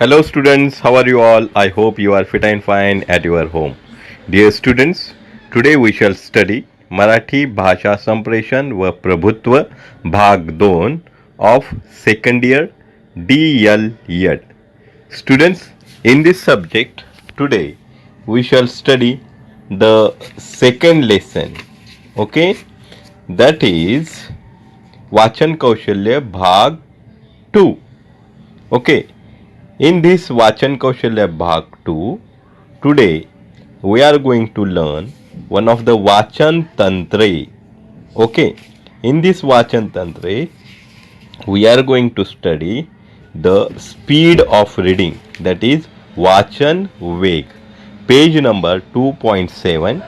Hello students, how are you all? I hope you are fit and fine at your home. Dear students, today we shall study Marathi भाषा संप्रेषण व प्रभुत्व भाग 2 of second year DL Ed. Students, in this subject today we shall study the second lesson. Okay? That is वाचन कौशल्य भाग 2. Okay. In this Vachan Kaushalya Bhag 2, today we are going to learn one of the Vachan Tantre. Okay, in this Vachan Tantre, we are going to study the speed of reading, that is Vachan Veg. Page number 2.7,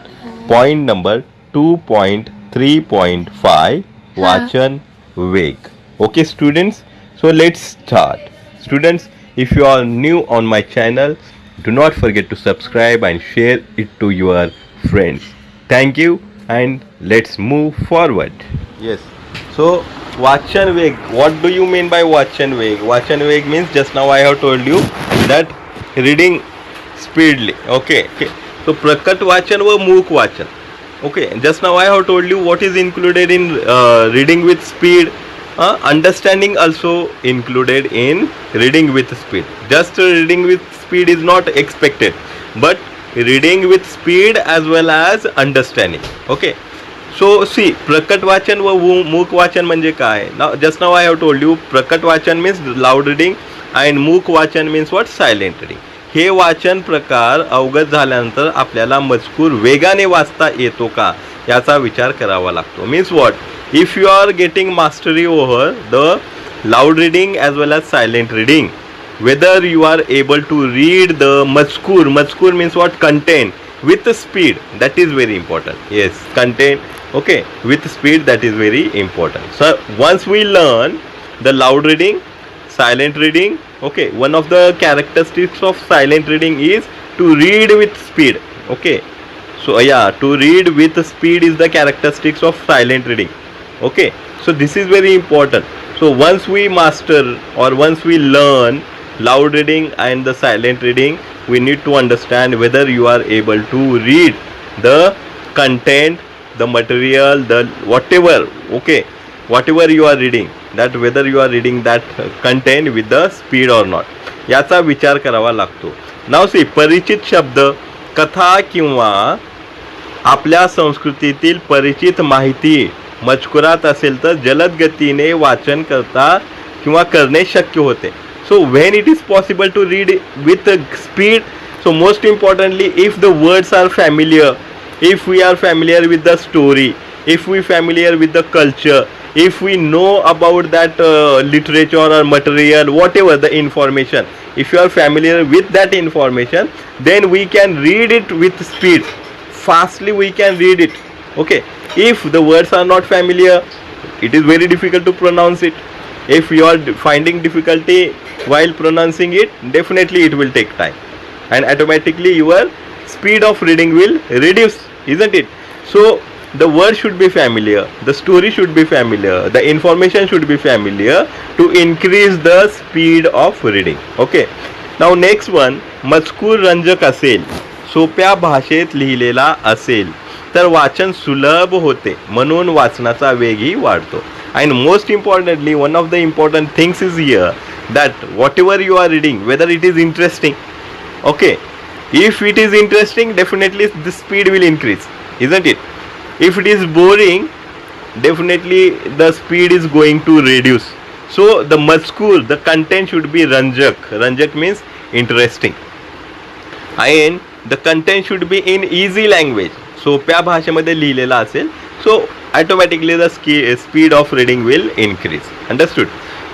point number 2.3.5, Vachan Veg. Okay, students, so let's start. Students, if you are new on my channel, do not forget to subscribe and share it to your friends. Thank you, and let's move forward. Yes. So, Vachan Veg. What do you mean by Vachan Veg? Vachan Veg means, just now I have told you that reading speedily. Okay. So, Prakat Vachan व मूक Vachan. Okay. Just now I have told you what is included in reading with speed. Understanding also included in reading with speed. Just reading with speed is not expected, but reading with speed as well as understanding. Okay. So see, prakat vachan व मूक वाचन म्हणजे काय? Now just now I have told you prakat vachan means loud reading and मूक वाचन means what? Silent reading. हे वाचन प्रकार अवगत झाल्यानंतर आपल्याला मजकूर वेगाने वाचता येतो का याचा विचार करावा लागतो. Means what? If you are getting mastery over the loud reading as well as silent reading, whether you are able to read the mazkur means what? Content with speed, that is very important. Yes, content, okay, with speed, that is very important. So once we learn the loud reading, silent reading, okay, one of the characteristics of silent reading is to read with speed. Okay, so yeah, to read with speed is the characteristics of silent reading. Okay, so this is very important. So once we master or once we learn loud reading and the silent reading, we need to understand whether you are able to read the content, the material, the whatever, okay, whatever you are reading, that whether you are reading that content with the speed or not, याचा विचार करावा लागतो. नाव सी परिचित शब्द, कथा किंवा आपल्या संस्कृतीतील परिचित माहिती मजकुरात असेल तर जलद गतीने वाचन करता किंवा करणे शक्य होते. So when it is possible to read with speed, so most importantly if the words are familiar, if we are familiar with the story, if we familiar with the culture, if we know about that literature or material, whatever the information, if you are familiar with that information, then we can read it with speed, fastly we can read it. Okay, if the words are not familiar, it is very difficult to pronounce it. If you are finding difficulty while pronouncing it, definitely it will take time, and automatically your speed of reading will reduce, isn't it? So the word should be familiar, the story should be familiar, the information should be familiar to increase the speed of reading. Okay, now next one, मजकूर रंजक असेल, सोप्या भाषेत लिहिलेला असेल तर वाचन सुलभ होते, म्हणून वाचनाचा वेगही वाढतो. And most importantly, one of the important things is here that whatever you are reading, whether it is interesting, okay, if it is interesting, definitely the speed will increase, isn't it? If it is boring, definitely the speed is going to reduce. So the mazkur, the content should be ranjak. Ranjak means interesting, and the content should be in easy language, सोप्या भाषेमध्ये लिहिलेला असेल. So automatically the speed of reading will increase. Understood?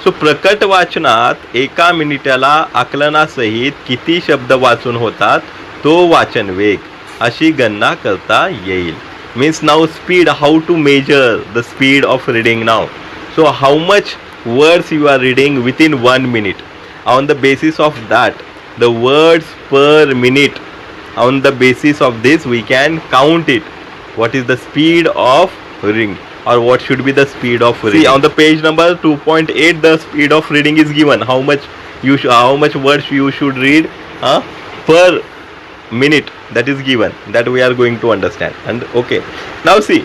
So प्रकट वाचनात एका मिनिटाला आकलनासहित किती शब्द वाचून होतात तो वाचन वेग अशी गणना करता येईल. Means now speed, how to measure the speed of reading now. So how much words you are reading with in 1 minute. On the basis of that the words per minute, on the basis of this we can count it, what is the speed of reading or what should be the speed of reading. See, on the page number 2.8 the speed of reading is given, how much how much words you should read per minute, that is given, that we are going to understand. And okay, now see,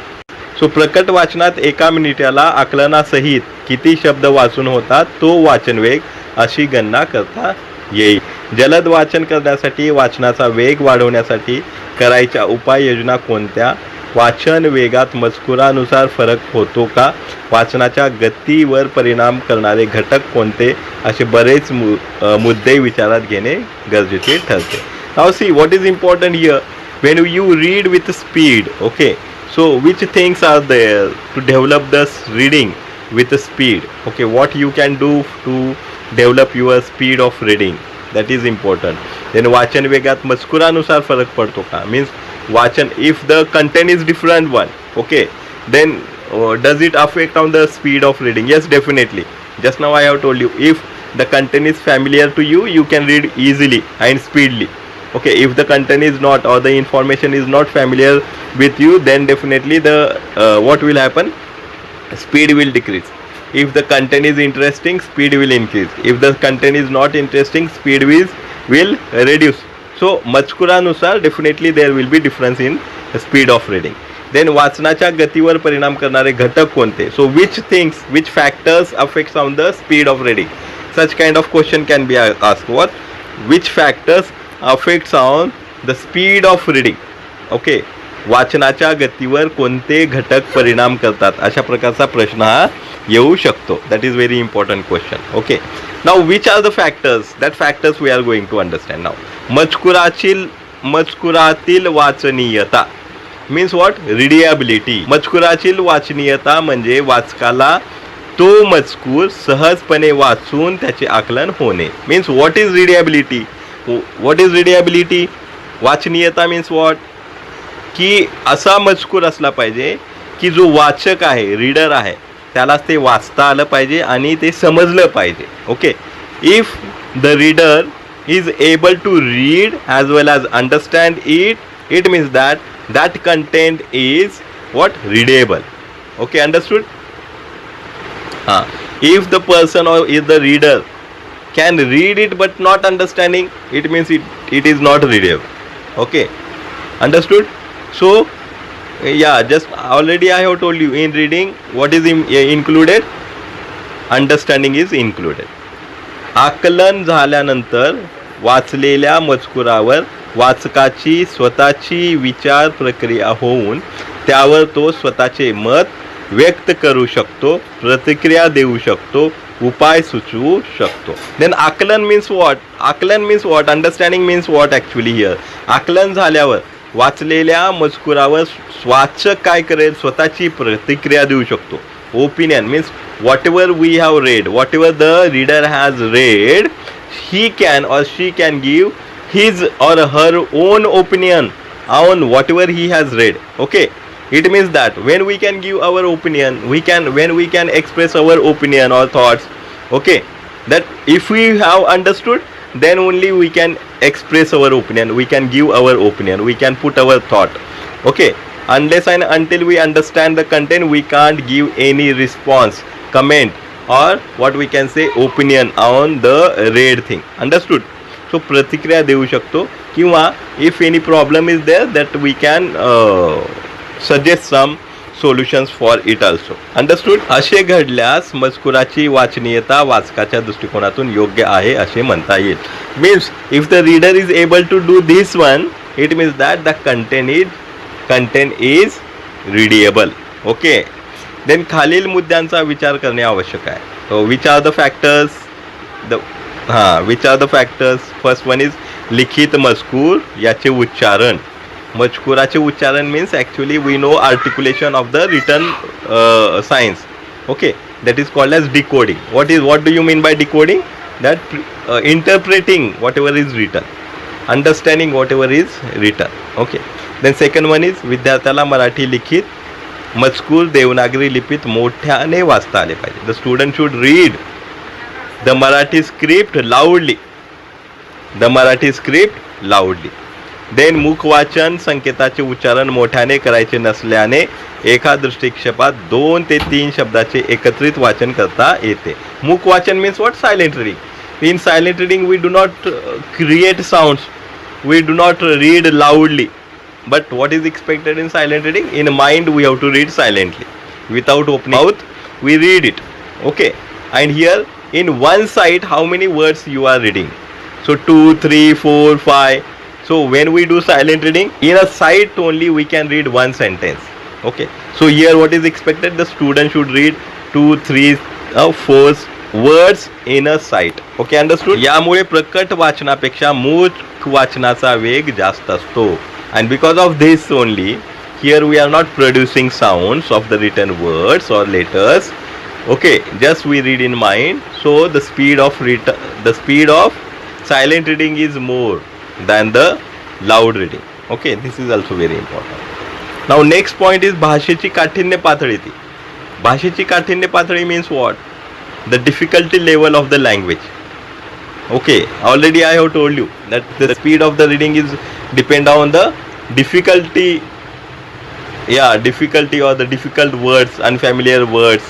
सो प्रकट वाचनात एका मिनिटाला आकलनासहित किती शब्द वाचून होतात तो वाचन वेग अशी गणना करता येईल. जलद वाचन करण्यासाठी वाचनाचा वेग वाढवण्यासाठी करायच्या उपाययोजना कोणत्या? वाचन वेगात मजकुरानुसार फरक होतो का? वाचनाच्या गतीवर परिणाम करणारे घटक कोणते? असे बरेच मुद्दे विचारात घेणे गरजेचे ठरते. Now see what is important here when you read with speed. Okay, so which things are there to develop this reading with speed? Okay, what you can do to develop your speed of reading, that is important. Then वाचन वेगात मजकुरानुसार फरक पडतो का? Means वाचन, if the content is different one, okay, then does it affect on the speed of reading? Yes, definitely. Just now I have told you, if the content is familiar to you, you can read easily and speedily. Okay, if the content is not, or the information is not familiar with you, then definitely the what will happen? Speed will decrease. If the content is interesting, speed will increase. If the content is not interesting, speed will reduce. So मजकुरानुसार definitely there will be difference in speed of reading. Then वाचनाच्या गतीवर परिणाम करणारे घटक कोणते? So which factors affects on the speed of reading? Such kind of question can be asked. What? Which factors affects on the speed of reading? Okay, वाचनाच्या गतीवर कोणते घटक परिणाम करतात, अशा प्रकारचा प्रश्न हा येऊ शकतो. That is very important question. Okay, now which are the factors? That factors we are going to understand now. मजकुरातील वाचनीयता मीन्स व्हॉट? रिडिएबिलिटी. मजकुरातील वाचनीयता म्हणजे वाचकाला तो मजकूर सहजपणे वाचून त्याचे आकलन होणे. Means what is readability? What is readability? वाचनीयता मीन्स व्हॉट? की असा मजकूर असला पाहिजे की जो वाचक आहे, रीडर आहे, त्यालाच ते वाचता आलं पाहिजे आणि ते समजलं पाहिजे. Okay, if the reader is able to read as well as understand it, it means that content is what? Readable. Okay, understood? हां, if the person or if the reader can read it but not understanding, it means it is not readable. Okay, understood? So yeah, just already I have told you, in reading what is included? Understanding is included. आकलन झाल्यानंतर वाचलेल्या मजकुरावर वाचकाची स्वतःची विचार प्रक्रिया होऊन त्यावर तो स्वतःचे मत व्यक्त करू शकतो, प्रतिक्रिया देऊ शकतो, उपाय सुचवू शकतो. देन आकलन मीन्स व्हॉट? आकलन means what? Understanding means what actually here? आकलन झाल्यावर वाचलेल्या मजकुरावर वाचक काय करेल? स्वतःची प्रतिक्रिया देऊ शकतो. Opinion means whatever we have read, whatever the reader has read, he can or she can give his or her own opinion on whatever he has read. Okay, it means that when we can give our opinion, when we can express our opinion or thoughts, okay, that if we have understood, then only we can express our opinion, we can give our opinion, we can put our thought. Okay, unless and until we understand the content, we can't give any response, comment, or what we can say opinion on the read thing. Understood? So प्रतिक्रिया देऊ शकतो, किंवा if any problem is there, that we can suggest some solutions for it also. Understood? असे घडल्यास मजकुराची वाचनीयता वाचकाच्या दृष्टिकोनातून योग्य आहे असे म्हणता येईल. Means if the reader is able to do this one, it means that the content is readable. Okay, then खालील मुद्द्यांचा विचार करणे आवश्यक आहे. So which are the factors? Which are the factors? First one is लिखित मजकूर, याचे उच्चारण. मजकुराचे उच्चारण means actually we know articulation of the written signs. Okay, that is called as decoding. What do you mean by decoding? That interpreting whatever is written, understanding whatever is written. Okay, then second one is विद्यार्थ्याला मराठी लिखित मजकूर देवनागरी लिपीत मोठ्याने वाचता आले पाहिजे. The student should read the Marathi script loudly. The Marathi script loudly. Then मुखवाचन संकेताचे उच्चारण मोठ्याने करायचे नसल्याने एका दृष्टिक्षेपात 2 ते 3 शब्दाचे एकत्रित वाचन करता येते. मुखवाचन means what? Silent reading. In silent reading we do not create sounds, we do not read loudly. But what is expected in silent reading? In mind we have to read silently, without opening mouth we read it. Okay, and here in one side how many words you are reading? So 2, 3, 4, 5. So when we do silent reading, in a sight only we can read one sentence. Okay, so here what is expected? The student should read 2, 3, 4 words in a sight. Okay, understood? यामुळे प्रकट वाचनापेक्षा मूक वाचनाचा वेग जास्त असतो. And because of this only, here we are not producing sounds of the written words or letters. Okay, just we read in mind. So the speed of silent reading is more than the loud reading. Okay, this is also very important. Now next point is भाषेची काठिण्य पातळी. भाषेची काठिण्य पातळी means what? The difficulty level of the language. Okay, already I have told you that the speed of the reading is depend on the difficulty or the difficult words, unfamiliar words.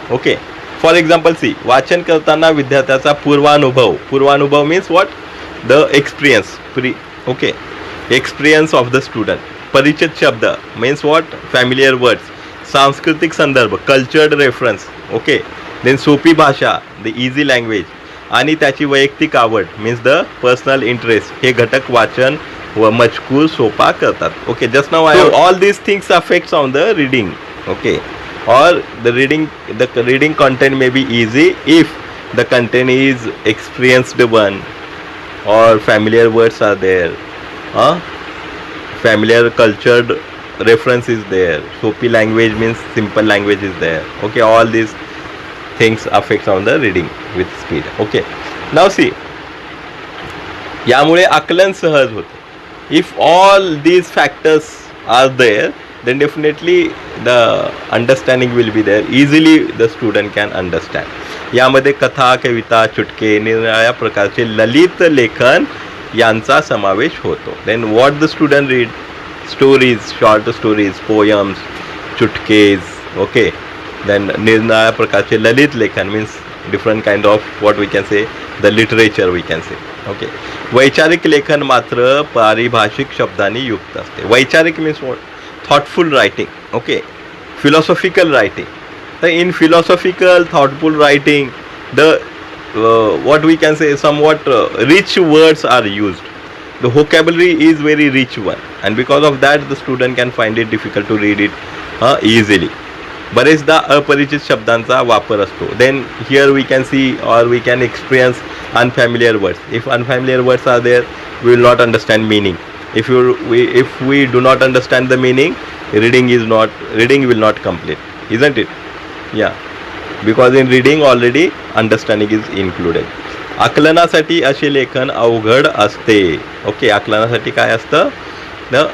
Okay, for example, see, वाचन करताना विद्यार्थ्याचा पूर्वानुभव means what? The experience. Okay, experience of the student. परिचित शब्द means what? Familiar words. सांस्कृतिक संदर्भ, cultured reference. Okay, then सोपी भाषा, the easy language. आणि त्याची वैयक्तिक आवड means the personal interest. हे घटक वाचन व मजकूर सोपा करतात. Okay, just now all these things affects on the reading. Okay, or the reading content may be easy if the content is experienced one, or familiar words are there, familiar cultured reference is there, soapy language means simple language is there. Okay, all these things affects on the reading with speed. Okay, now see, यामुळे आकलन सहज होते. If all these factors are there, then definitely the understanding will be there. Easily the student can understand. यामध्ये कथा, कविता, चुटके, निरनिराळ्या प्रकारचे ललित लेखन यांचा समावेश होतो. Then what the student read? Stories, short stories, poems, चुटकेज. Okay, then निरनिराळ्या प्रकारचे ललित लेखन means different kind of what we can say, the literature we can say. Okay, वैचारिक लेखन मात्र पारिभाषिक शब्दांनी युक्त असते. वैचारिक means what? Thoughtful writing. Okay, philosophical writing. So in philosophical, thoughtful writing, the what we can say, somewhat rich words are used. The vocabulary is very rich one, and because of that the student can find it difficult to read it easily. बरेचदा अपरिचित शब्दांचा वापर असतो. Then here we can see or we can experience unfamiliar words. If unfamiliar words are there, we will not understand meaning. If we do not understand the meaning, reading will not complete, isn't it? Yeah, because in reading already understanding is included. आकलनासाठी असे लेखन अवघड असते. Okay, आकलनासाठी काय असतं?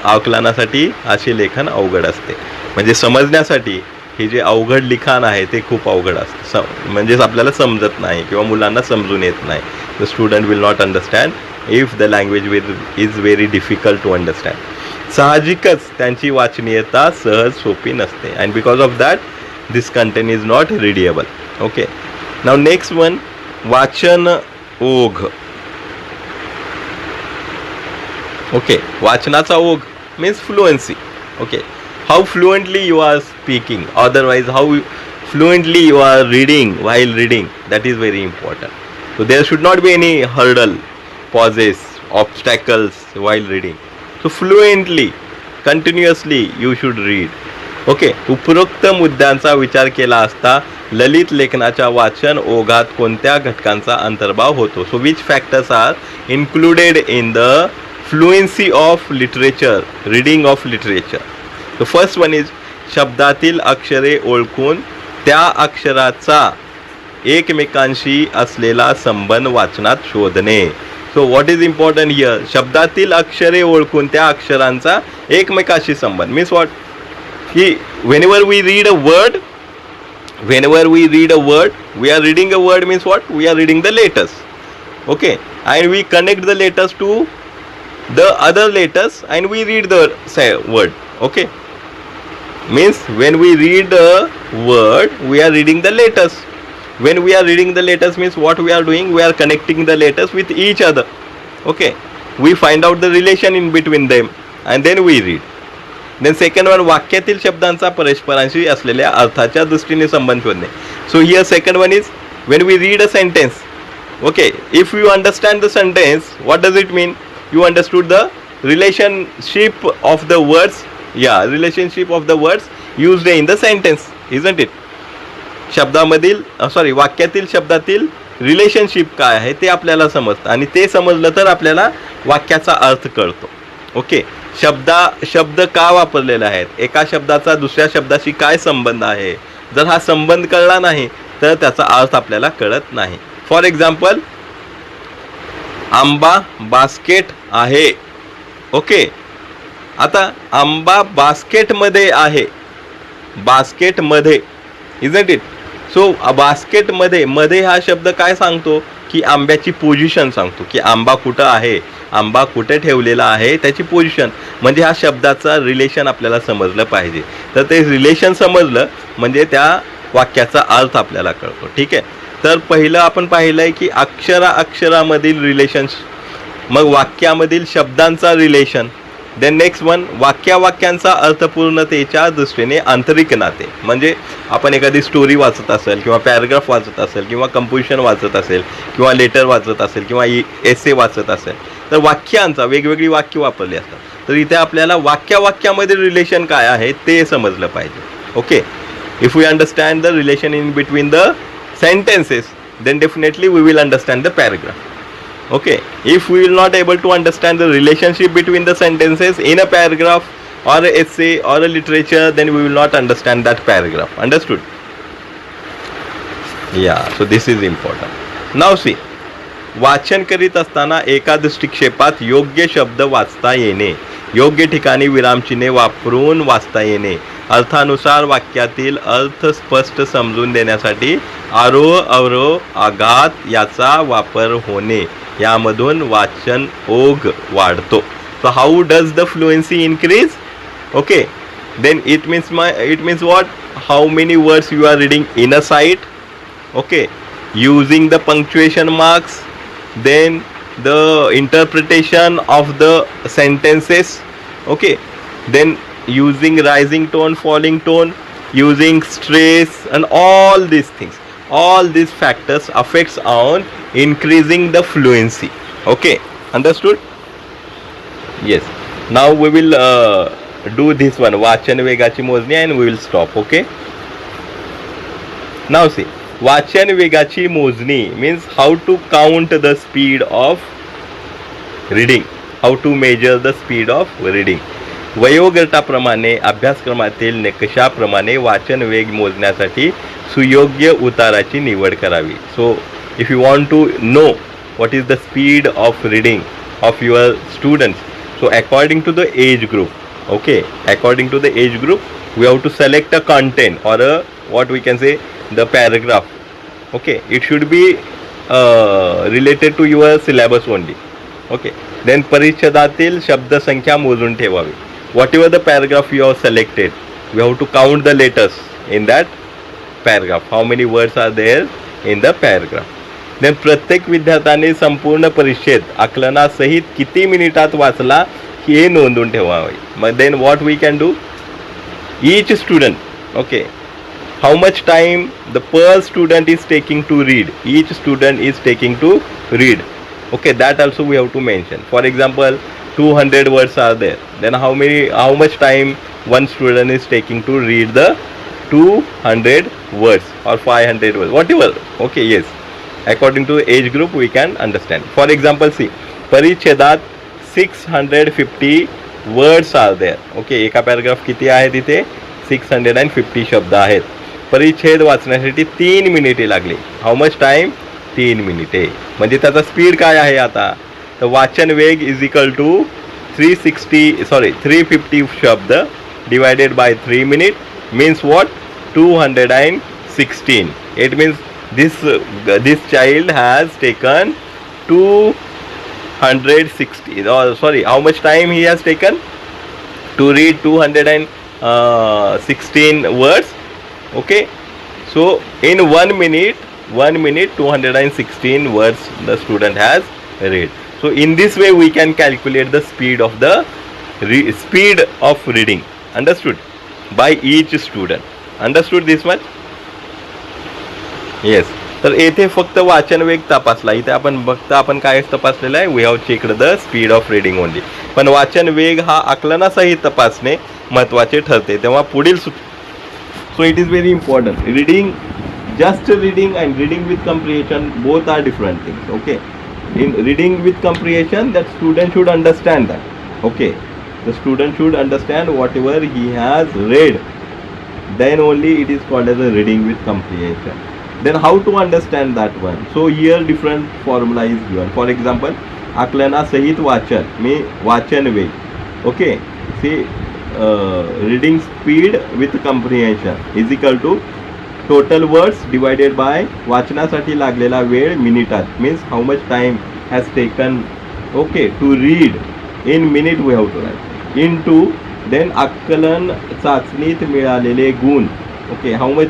आकलनासाठी असे लेखन अवघड असते, म्हणजे समजण्यासाठी हे जे अवघड लिखाण आहे ते खूप अवघड असतं. म्हणजेच आपल्याला समजत नाही किंवा मुलांना समजून येत नाही. The student will not understand if the language is very difficult to understand. साहजिकच त्यांची वाचनीयता सहज सोपी नसते, and because of that this content is not readable. Okay, now next one, वाचन ओघ. ओके, वाचनाचा ओघ means fluency. Okay, how fluently you are speaking, otherwise how fluently you are reading while reading, that is very important. So there should not be any hurdle, pauses, obstacles while reading. So fluently, continuously you should read. Okay, उपरोक्त मुद्द्यांचा विचार केला असता ललित लेखनाच्या वाचन ओघात कोणत्या घटकांचा अंतर्भाव होतो? So which factors are included in the fluency of literature, reading of literature? The first one is शब्दातील अक्षरे ओळखून त्या अक्षराचा एकमेकांशी असलेला संबंध वाचनात शोधणे. So what is important here? शब्दातील अक्षरे ओळखून त्या अक्षरांचा एकमेकांशी संबंध means what? Whenever we read a word, we are reading a word means what? We are reading the letters. Okay, and we connect the letters to the other letters and we read the word. Okay, means when we read a word we are reading the letters. When we are reading the letters means what we are doing, we are connecting the letters with each other. Okay, we find out the relation in between them and then we read. Then second one, वाक्यातील शब्दांचा परस्परांशी असलेल्या अर्थाच्या दृष्टीने संबंध शोधणे. So here second one is when we read a sentence. Okay, if you understand the sentence, what does it mean? You understood the relationship of the words. Yeah, relationship of the words used in the sentence, isn't it? वाक्यातील शब्दातील relationship काय आहे ते आपल्याला समजतं आणि ते समजलं तर आपल्याला वाक्याचा अर्थ कळतो. ओके, शब्द का वापरलेले आहेत, एका शब्दाचा दुसऱ्या शब्दाशी काय संबंध आहे, जर हा संबंध कळला नाही तर त्याचा अर्थ आपल्याला कळत नाही. फॉर एक्झाम्पल, आंबा बास्केट आहे. ओके, आता आंबा बास्केटमध्ये आहे, बास्केटमध्ये, इजंट इट? सो बास्केटमध्ये, मध्ये हा शब्द काय सांगतो की आंब्याची पोझिशन सांगतो की आंबा कुठं आहे, आंबा कुठे ठेवलेला आहे, त्याची पोझिशन. म्हणजे ह्या शब्दाचा रिलेशन आपल्याला समजलं पाहिजे. तर ते रिलेशन समजलं म्हणजे त्या वाक्याचा अर्थ आपल्याला कळतो. ठीक आहे, तर पहिलं आपण पाहिलं आहे की अक्षरामधील रिलेशन्स, मग वाक्यामधील शब्दांचा रिलेशन. देन नेक्स्ट वन, वाक्यांचा अर्थपूर्णतेच्या दृष्टीने आंतरिक नाते. म्हणजे आपण एखादी स्टोरी वाचत असेल किंवा पॅराग्राफ वाचत असेल किंवा कंपोजिशन वाचत असेल किंवा लेटर वाचत असेल किंवा एसे वाचत असेल तर वाक्यांचा, वेगवेगळी वाक्य वापरली असतात, तर इथे आपल्याला वाक्यामध्ये रिलेशन काय आहे ते समजलं पाहिजे. Okay, if we understand the relation in between the sentences, then definitely we will understand the paragraph. Okay, if we will not able to understand the relationship between the sentences in a paragraph or a essay or a literature, then we will not understand that paragraph. Understood? Yeah, so this is important. Now see, वाचन करीत असताना एका दृष्टिक्षेपात योग्य शब्द वाचता येणे, योग्य ठिकाणी विरामचिन्हे वापरून वाचता येणे, अर्थानुसार वाक्यातील अर्थ स्पष्ट समजून देण्यासाठी आरोह अवरोह आघात याचा वापर होणे, यामधून वाचन ओघ वाढतो. So how does the fluency increase? Okay, then it means what, how many words you are reading in a sight. Okay, using the punctuation marks, then the interpretation of the sentences. Okay, then using rising tone, falling tone, using stress, and all these things, all these factors affects on increasing the fluency. Okay, understood? Yes, now we will do this one, वाचन वेगाची मोजणी, and we will stop. Okay, now see, वाचन वेगाची मोजणी means how to count the speed of reading, how to measure the speed of reading. वयोगटाप्रमाणे अभ्यासक्रमातील निकषाप्रमाणे वाचन वेग मोजण्यासाठी सुयोग्य उताराची निवड करावी. So if you want to know what is the speed of reading of your students, so according to the age group, okay, according to the age group we have to select a content or a what we can say the paragraph. Okay, it should be related to your syllabus only. Okay, then परिच्छेदातील शब्द संख्या मोजून ठेवावी. Whatever the paragraph you have selected, we have to count the letters in that paragraph, how many words are there in the paragraph. Then प्रत्येक विद्यार्थ्याने संपूर्ण परिच्छेद आकलनासहित किती मिनिटात वाचला हे नोंदवून ठेवावे. मग then what we can do, each student, okay, how much time the per student is taking to read, each student is taking to read. Okay, that also we have to mention. For example, 200 words are there, then how much time one student is taking to read the 200 words or 500 words, whatever. Okay, yes, according to age group we can understand. For example, see, परिच्छेदात 650 words are there. Okay, एका paragraph किती आहे तिथे 650 शब्द आहेत. परिच्छेद वाचण्यासाठी 3 मिनिटे लागली. हाऊ मच टाइम? 3 मिनिटे. म्हणजे त्याचा स्पीड काय आहे आता, तर वाचन वेग इज इक्वल टू 350 शब्द divided by 3 minute means what, 216. It means this child has taken 260, how much time he has taken to read 216 words. Okay, so in 1 minute 1 minute 216 words the student has read. So in this way we can calculate the speed of the speed of reading. Understood? By each student. Understood this much? Yes. तर येथे फक्त वाचन वेग तपासला. इथे आपण फक्त आपण काय तपासलेलं आहे, we have checked the speed of reading only. पण वाचन वेग हा आकलनासहित तपासणे महत्त्वाचे ठरते. तेव्हा पुढील so it is very important. Reading, just reading and reading with comprehension, both are different things. Okay, in reading with comprehension, that student should understand that. Okay, the student should understand whatever he has read, then only it is called as a reading with comprehension. Then how to understand that one? So here different formula is given. For example, आकलना सहित वाचन में वाचन वेग. Okay, see, reading speed with comprehension is equal to total words divided by वाचनासाठी लागलेला वेळ मिनिटात. Means how much time has taken, okay, to read in minute we have to write, in to then आकलन चाचणीत मिळालेले गुण. Okay, how much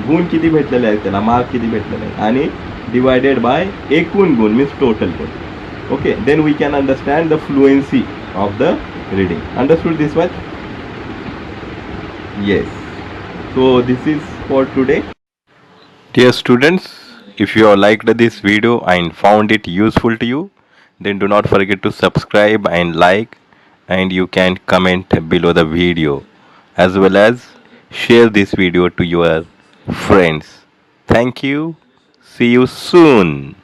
गुण किती भेटलेले आहेत त्याला, मार्क किती भेटलेले आहेत, आणि डिवायडेड बाय एकूण गुण मीन्स टोटल गुण. Okay, then we can understand the fluency of the reading. Understood this much? Yes. So this is for today. Dear students, if you have liked this video and found it useful to you, then do not forget to subscribe and like, and you can comment below the video, as well as share this video to your friends. Thank you. See you soon.